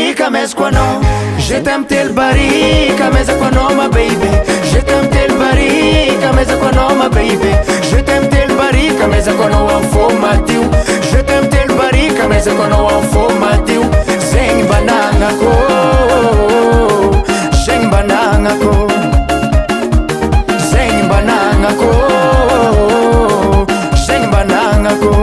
barika mesquano. Je t'aime tel barika mesa quano ma baby. Je t'aime tel barika mesa quano ma baby. Je t'aime tel barika mesa quano an fo matiu. Je t'aime tel barika mesa quano an fo matiu. Zeng bananga ko, zeng bananga ko, zeng bananga ko, zeng bananga ko.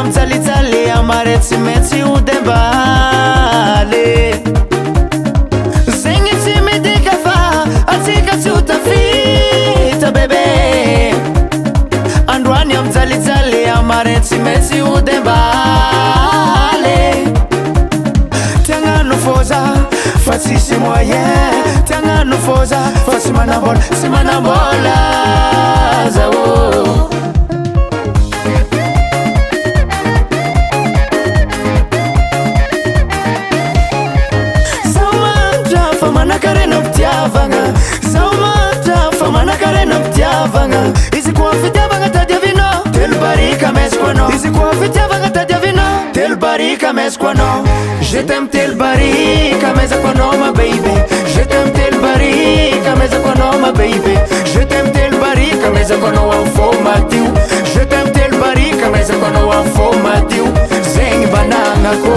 Mzalitali amaretsi metsi udembale Zengi timidika fa atika si utafita bebe Andwani mzalitali amaretsi metsi udembale Tangano foza fatisi moyen Tangano foza fasimanabola simanabola zawo Isi kwa fitavanga tadia vino Tel barika mesquano Isi kwa fitavanga tadia vino Tel barika mesquano Je t'aime tel barika mesa quano ma baby Je t'aime tel barika mesa quano ma baby Je t'aime tel barika mesa quano an fo matiu Je t'aime tel barika mesa quano an fo matiu Zeng bananga ko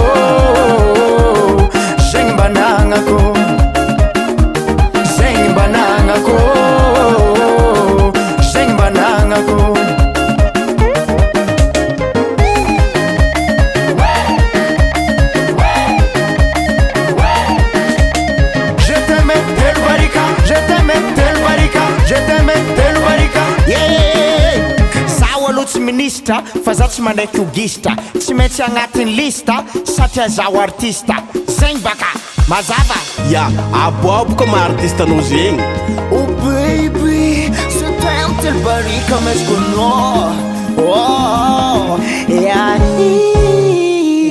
Zeng bananga ko Zeng bananga ko Ministra fazatsy mandraiky ogista tsy maintsy agnatin'ny lista satria zaho artista zegny baka mazava ya aboaboka ma artiste anao zegny oh baby je t'aime tel barika mesquano oh yeah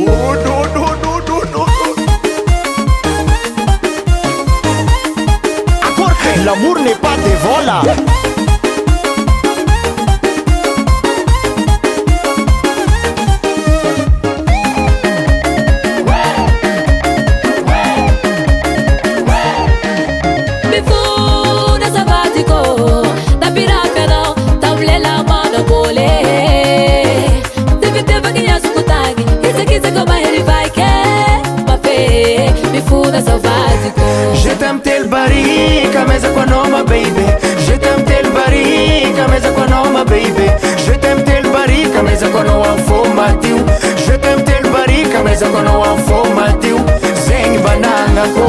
oh no no no no no encore que l'amour n'est pas des vols Je t'aime tel barika mesa quano ma baby Je t'aime tel barika mesa quano ma baby Je t'aime tel barika mesa quano an fo matiu Je t'aime tel barika mesa quano an fo matiu Zeng bananga ko